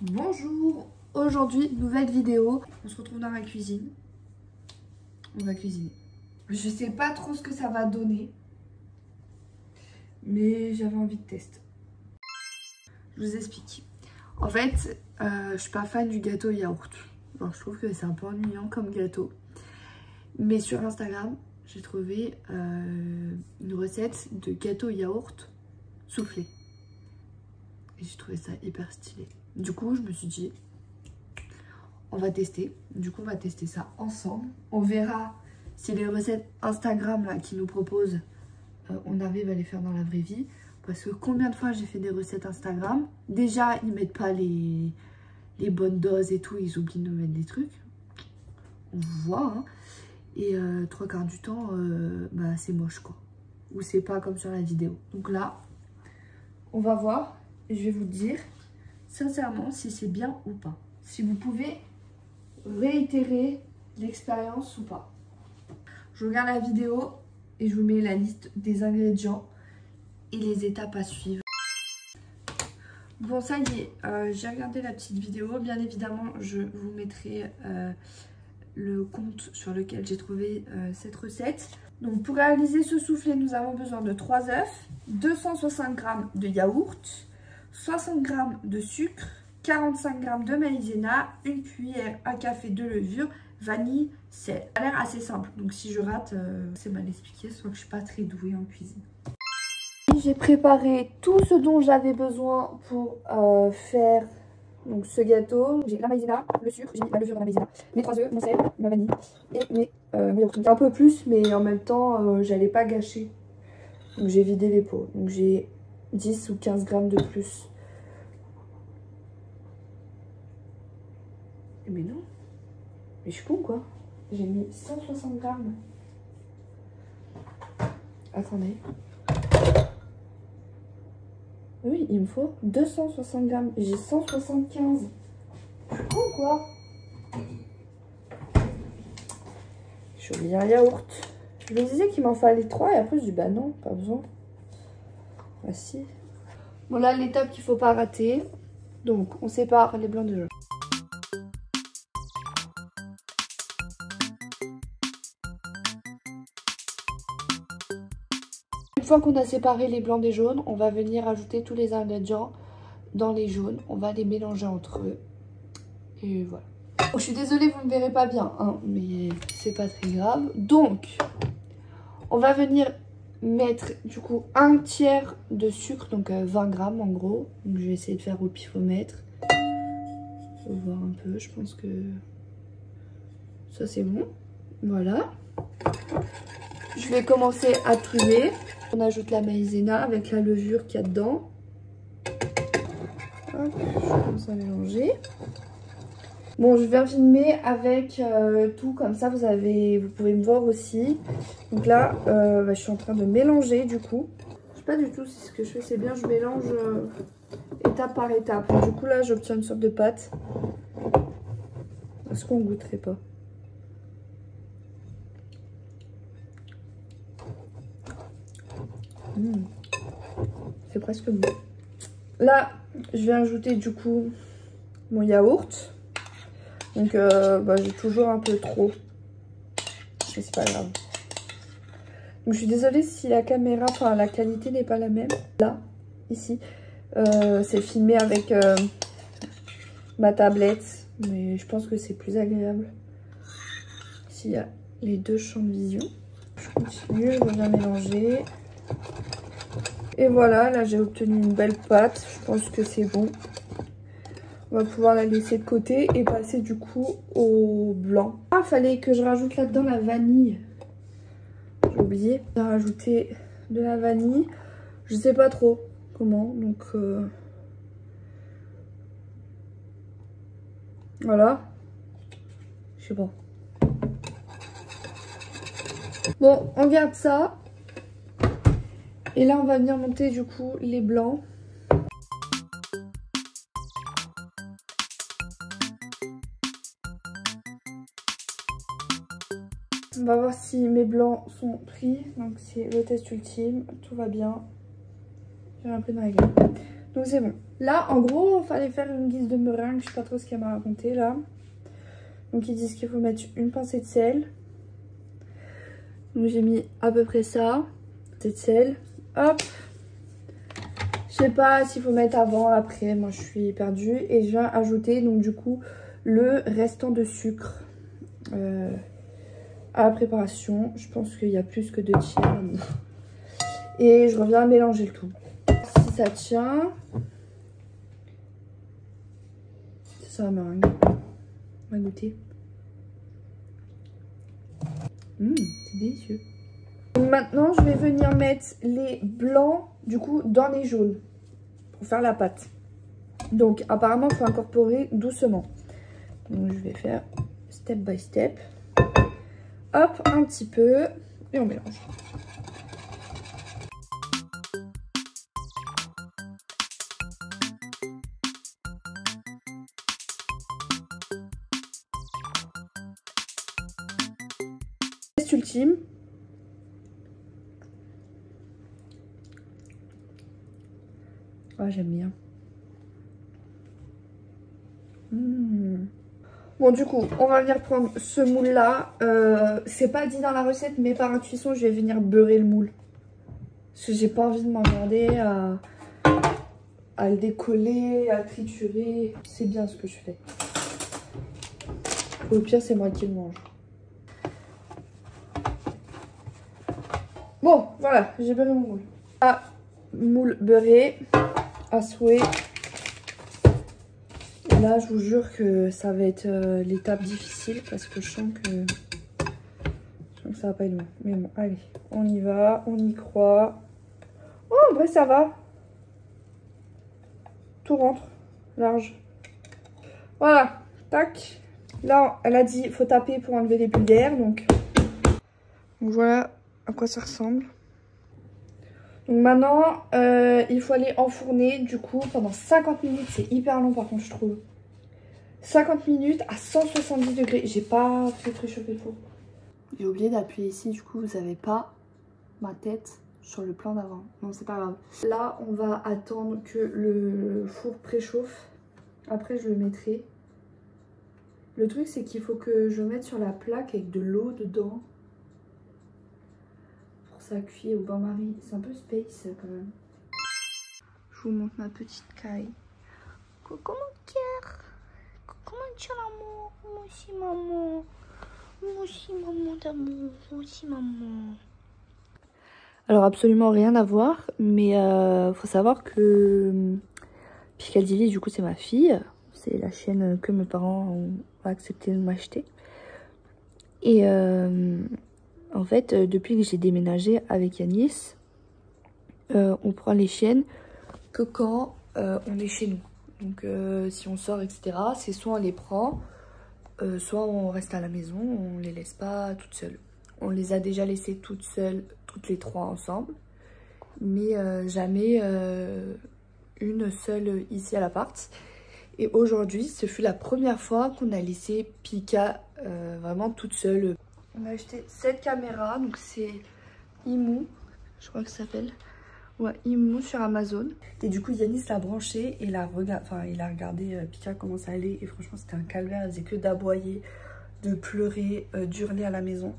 Bonjour, aujourd'hui nouvelle vidéo, on se retrouve dans la cuisine, on va cuisiner. Je sais pas trop ce que ça va donner, mais j'avais envie de tester. Je vous explique. En fait, je suis pas fan du gâteau yaourt. Alors, je trouve que c'est un peu ennuyant comme gâteau. Mais sur Instagram, j'ai trouvé une recette de gâteau yaourt soufflé. Et j'ai trouvé ça hyper stylé. Du coup, je me suis dit, on va tester. Du coup, on va tester ça ensemble. On verra si les recettes Instagram là qui nous proposent, on arrive à les faire dans la vraie vie. Parce que combien de fois j'ai fait des recettes Instagram, déjà, ils mettent pas les bonnes doses et tout. Ils oublient de nous mettre des trucs. On voit, hein. Et trois quarts du temps, bah, c'est moche, quoi. Ou c'est pas comme sur la vidéo. Donc là, on va voir. Et je vais vous dire, sincèrement, si c'est bien ou pas. Si vous pouvez réitérer l'expérience ou pas. Je regarde la vidéo et je vous mets la liste des ingrédients et les étapes à suivre. Bon, ça y est, j'ai regardé la petite vidéo. Bien évidemment, je vous mettrai le compte sur lequel j'ai trouvé cette recette. Donc, pour réaliser ce soufflé, nous avons besoin de 3 œufs, 260 g de yaourt, 60 g de sucre, 45 g de maïzena, une cuillère à café de levure, vanille, sel. Ça a l'air assez simple, donc si je rate, c'est mal expliqué, soit que je suis pas très douée en cuisine. J'ai préparé tout ce dont j'avais besoin pour faire donc, ce gâteau. J'ai la maïzena, le sucre, j'ai mis la levure dans la maïzena, mes 3 œufs, mon sel, ma vanille et mes yaourts. Un peu plus, mais en même temps, j'allais pas gâcher. Donc j'ai vidé les pots. Donc j'ai 10 ou 15 grammes de plus. Mais non. Mais je suis con quoi. J'ai mis 160 grammes. Attendez. Oui, il me faut 260 grammes. J'ai 175. Je suis con quoi. J'ai oublié un yaourt. Je me disais qu'il m'en fallait 3 et après je dis bah non, pas besoin. Ah si. Bon là l'étape qu'il faut pas rater. Donc on sépare les blancs de jaune. Une fois qu'on a séparé les blancs des jaunes, on va venir ajouter tous les ingrédients dans les jaunes. On va les mélanger entre eux. Et voilà. Oh, je suis désolée, vous ne me verrez pas bien, hein, mais c'est pas très grave. Donc, on va venir mettre du coup un tiers de sucre, donc 20 grammes en gros. Donc, je vais essayer de faire au pifomètre. Faut voir un peu, je pense que ça c'est bon. Voilà. Je vais commencer à trier. On ajoute la maïzena avec la levure qu'il y a dedans. Hop, je commence à mélanger. Bon, je viens filmer avec tout comme ça, vous pouvez me voir aussi. Donc là, je suis en train de mélanger du coup. Je sais pas du tout si ce que je fais c'est bien, je mélange étape par étape. Du coup là, j'obtiens une sorte de pâte. Est-ce qu'on goûterait pas? C'est presque bon. Là, je vais ajouter du coup mon yaourt. Donc, j'ai toujours un peu trop. Mais c'est pas grave. Donc, je suis désolée si la caméra, enfin, la qualité n'est pas la même. Là, ici, c'est filmé avec ma tablette. Mais je pense que c'est plus agréable s'il y a les deux champs de vision. Je continue, je reviens mélanger. Et voilà, là, j'ai obtenu une belle pâte. Je pense que c'est bon. On va pouvoir la laisser de côté et passer du coup au blanc. Ah, fallait que je rajoute là-dedans la vanille. J'ai oublié de rajouter de la vanille. Je sais pas trop comment, donc voilà. Je sais pas. Bon, on garde ça. Et là, on va venir monter du coup les blancs. On va voir si mes blancs sont pris. Donc c'est le test ultime. Tout va bien. J'ai un peu de règle. Donc c'est bon. Là, en gros, il fallait faire une guise de meringue. Je sais pas trop ce qu'elle m'a raconté là. Donc ils disent qu'il faut mettre une pincée de sel. Donc j'ai mis à peu près ça. De sel. Hop. Je sais pas s'il faut mettre avant, après. Moi je suis perdue. Et je viens ajouter donc du coup le restant de sucre à la préparation. Je pense qu'il y a plus que 2 tiers. Et je reviens mélanger le tout. Si ça tient. C'est ça la meringue. On va goûter. C'est délicieux. Maintenant, je vais venir mettre les blancs, du coup, dans les jaunes. Pour faire la pâte. Donc, apparemment, il faut incorporer doucement. Donc, je vais faire step by step. Hop, un petit peu. Et on mélange. Ultime. Ah, j'aime bien. Bon, du coup, on va venir prendre ce moule là. C'est pas dit dans la recette, mais par intuition, je vais venir beurrer le moule. Parce que j'ai pas envie de m'emmerder à le décoller, à le triturer. C'est bien ce que je fais. Au pire, c'est moi qui le mange. Bon, voilà, j'ai beurré mon moule. Ah, moule beurré, à souhait. Et là, je vous jure que ça va être l'étape difficile parce que je sens que ça va pas être bon. Mais bon, allez, on y va, on y croit. Oh, en vrai, ça va. Tout rentre, large. Voilà, tac. Là, elle a dit, il faut taper pour enlever les bulles d'air, donc voilà à quoi ça ressemble. Donc maintenant, il faut aller enfourner du coup pendant 50 minutes. C'est hyper long par contre je trouve. 50 minutes à 170 degrés. J'ai pas fait préchauffer le four. J'ai oublié d'appuyer ici, du coup vous n'avez pas ma tête sur le plan d'avant. Non, c'est pas grave. Là, on va attendre que le four préchauffe. Après, je le mettrai. Le truc, c'est qu'il faut que je mette sur la plaque avec de l'eau dedans. Ça cuit au bain-marie. C'est un peu space quand même. Je vous montre ma petite caille. Coucou mon cœur. Coucou mon cœur l'amour. Moi aussi maman. Moi aussi maman d'amour. Moi aussi maman. Alors absolument rien à voir. Mais faut savoir que Picadilly du coup c'est ma fille. C'est la chaîne que mes parents ont accepté de m'acheter. Et en fait, depuis que j'ai déménagé avec Yanis, on prend les chiennes que quand on est chez nous. Donc si on sort, etc., c'est soit on les prend, soit on reste à la maison, on les laisse pas toutes seules. On les a déjà laissées toutes seules, toutes les trois ensemble, mais jamais une seule ici à l'appart. Et aujourd'hui, ce fut la première fois qu'on a laissé Pika vraiment toute seule. On a acheté cette caméra, donc c'est Imu, je crois que ça s'appelle. Ouais, Imu sur Amazon. Et du coup, Yanis l'a branché et il a regardé Pika comment ça allait. Et franchement, c'était un calvaire. Elle faisait que d'aboyer, de pleurer, d'hurler à la maison.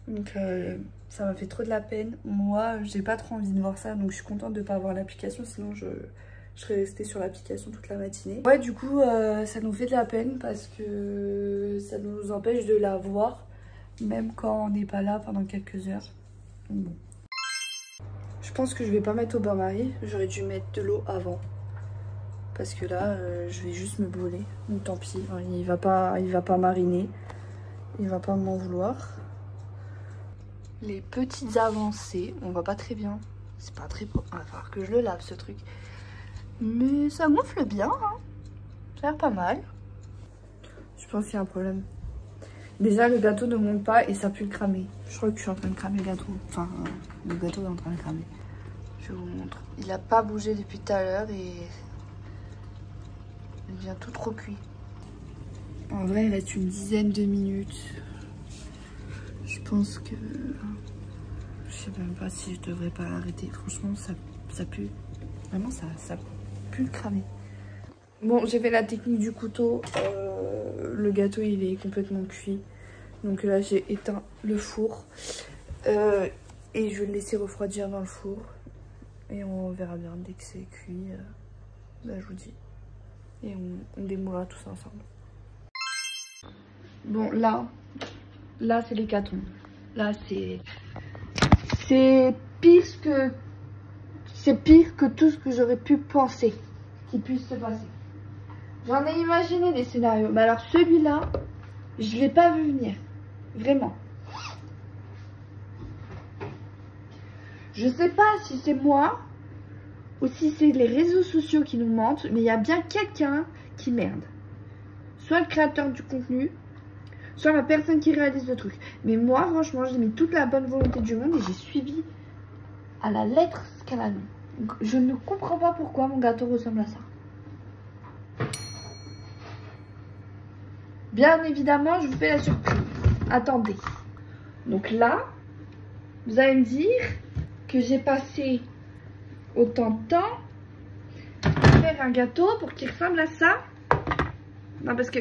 Donc ça m'a fait trop de la peine. Moi, j'ai pas trop envie de voir ça, donc je suis contente de pas avoir l'application, sinon je serais restée sur l'application toute la matinée. Ouais, du coup, ça nous fait de la peine parce que ça nous empêche de la voir, même quand on n'est pas là pendant quelques heures. Donc, bon. Je pense que je vais pas mettre au bain-marie, j'aurais dû mettre de l'eau avant. Parce que là, je vais juste me brûler. Donc tant pis, hein, il va pas mariner, il va pas m'en vouloir. Les petites avancées, on voit pas très bien, c'est pas très propre, il va falloir que je le lave ce truc. Mais ça gonfle bien, hein. Ça a l'air pas mal. Je pense qu'il y a un problème. Déjà le gâteau ne monte pas et ça pue le cramer. Je crois que je suis en train de cramer le gâteau, enfin le gâteau est en train de cramer. Je Je vous montre. Il n'a pas bougé depuis tout à l'heure et il devient tout trop cuit. En vrai, il reste une dizaine de minutes. Je pense que... Je sais même pas si je devrais pas l'arrêter. Franchement, ça pue. Vraiment, ça pue le cramer. Bon, j'ai fait la technique du couteau. Le gâteau, il est complètement cuit. Donc là, j'ai éteint le four. Et je vais le laisser refroidir dans le four. Et on verra bien dès que c'est cuit. Là, je vous dis. Et on démoulera tout ça ensemble. Bon, là c'est l'hécatombe. Là, c'est pire que tout ce que j'aurais pu penser qui puisse se passer. J'en ai imaginé des scénarios. Mais alors celui-là, je l'ai pas vu venir. Vraiment. Je sais pas si c'est moi ou si c'est les réseaux sociaux qui nous mentent, mais il y a bien quelqu'un qui merde. Soit le créateur du contenu, soit la personne qui réalise le truc. Mais moi, franchement, j'ai mis toute la bonne volonté du monde et j'ai suivi à la lettre ce qu'elle a mis. Donc, je ne comprends pas pourquoi mon gâteau ressemble à ça. Bien évidemment, je vous fais la surprise. Attendez. Donc là, vous allez me dire que j'ai passé autant de temps à faire un gâteau pour qu'il ressemble à ça. Non, parce que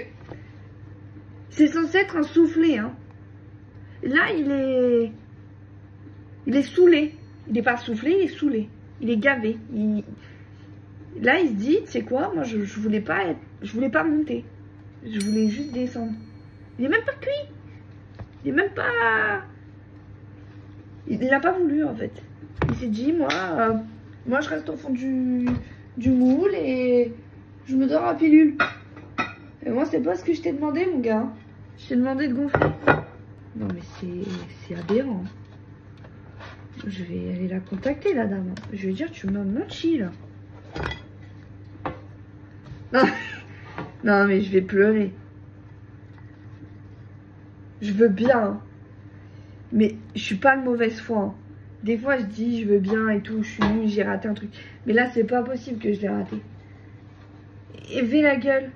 c'est censé être un soufflé, hein. Là, il est saoulé. Il n'est pas soufflé, il est saoulé. Il est gavé. Là, il se dit, tu sais quoi, moi, je voulais pas monter. Je voulais juste descendre. Il est même pas cuit. Il est même pas... Il n'a pas voulu, en fait. Il s'est dit, moi, je reste au fond du moule et je me dors à pilule. Et moi, c'est pas ce que je t'ai demandé, mon gars. Je t'ai demandé de gonfler. Non, mais c'est aberrant. Je vais aller la contacter, la dame. Je vais lui dire, tu m'as menti, là. Non. Non, mais je vais pleurer. Je veux bien. Mais je suis pas de mauvaise foi. Hein. Des fois, je dis, je veux bien et tout. Je suis nulle, j'ai raté un truc. Mais là, c'est pas possible que je l'ai raté. Et vais la gueule.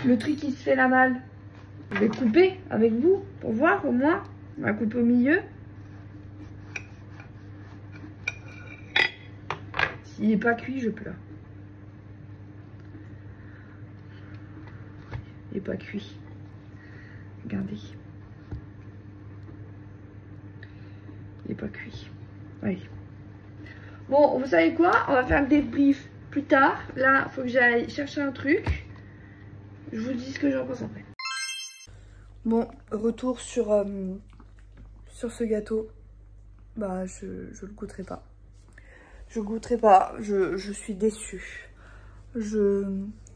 Le truc qui se fait la malle. Je vais couper avec vous pour voir au moins. On va couper au milieu. S'il n'est pas cuit, je pleure. Il n'est pas cuit. Regardez. Il n'est pas cuit. Oui. Bon, vous savez quoi? On va faire le débrief plus tard. Là, il faut que j'aille chercher un truc. Je vous dis ce que j'en pense après. Bon, retour sur ce gâteau. Bah, je le goûterai pas. Je goûterai pas. Je suis déçue. Je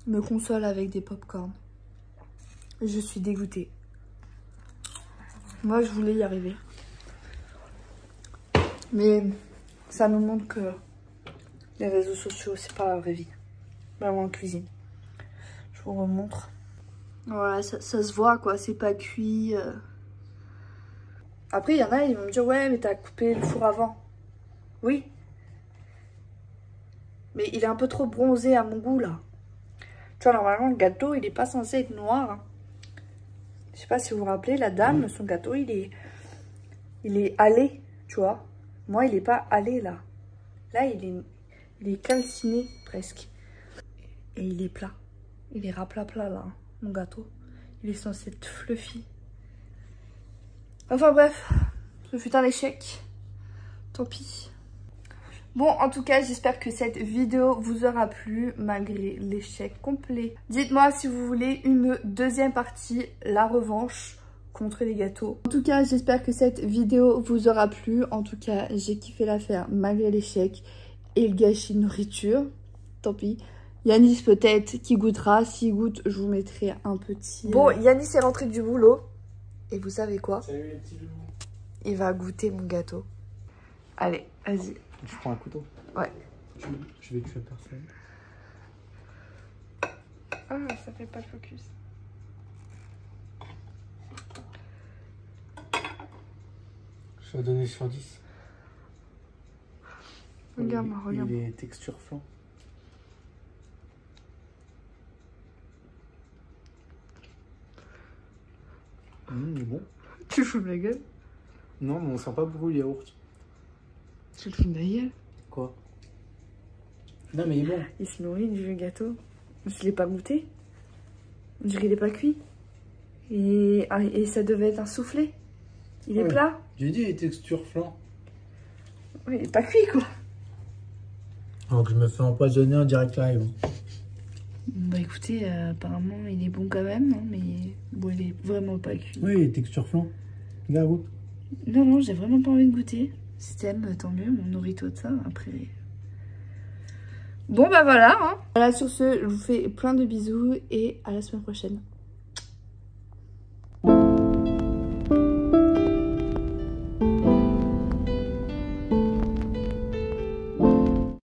me console avec des pop-corn. Je suis dégoûtée. Moi, je voulais y arriver. Mais ça nous montre que les réseaux sociaux, c'est pas la vraie vie. Vraiment en cuisine. Je vous remontre. Voilà, ça se voit quoi, c'est pas cuit. Après, il y en a, ils vont me dire, ouais, mais t'as coupé le four avant. Oui. Mais il est un peu trop bronzé à mon goût, là. Tu vois, normalement, le gâteau, il est pas censé être noir. Hein. Je sais pas si vous vous rappelez, la dame, son gâteau, il est allé, tu vois. Moi, il est pas allé, là. Là, il est calciné, presque. Et il est plat. Il est raplat-plat, là, hein, mon gâteau. Il est censé être fluffy. Enfin, bref. Ce fut un échec. Tant pis. Bon, en tout cas, j'espère que cette vidéo vous aura plu, malgré l'échec complet. Dites-moi si vous voulez une deuxième partie, la revanche contre les gâteaux. En tout cas, j'espère que cette vidéo vous aura plu. En tout cas, j'ai kiffé la faire, malgré l'échec et le gâchis de nourriture. Tant pis. Yanis peut-être qui goûtera. S'il goûte, je vous mettrai un petit... Bon, Yanis est rentré du boulot. Et vous savez quoi? Salut les petits loups. Il va goûter mon gâteau. Allez, vas-y. Je prends un couteau. Ouais. Je vais tuer personne. Ah, ça fait pas le focus. Je vais donner sur 10. Regarde-moi, regarde. Il est texture flan. Il est bon. Tu te fous de la gueule? Non, mais on sent pas beaucoup le yaourt. Tu te fous de la gueule? Quoi? Non, mais il est bon. Il se nourrit du gâteau. Je l'ai pas goûté. On dirait qu'il est pas cuit. Et ça devait être un soufflé. Il est plat. J'ai dit, il est texture flan. Oui, il est pas cuit, quoi. Alors que je me fais empoisonner en direct live. Bah écoutez, apparemment il est bon quand même, hein, mais bon, il est vraiment pas cuit. Oui, il est texture flan. Regarde, goûte. Non, non, j'ai vraiment pas envie de goûter. Si t'aimes, tant mieux, on nourrit-toi de ça, après... Bon bah voilà, hein. Voilà, sur ce, je vous fais plein de bisous et à la semaine prochaine.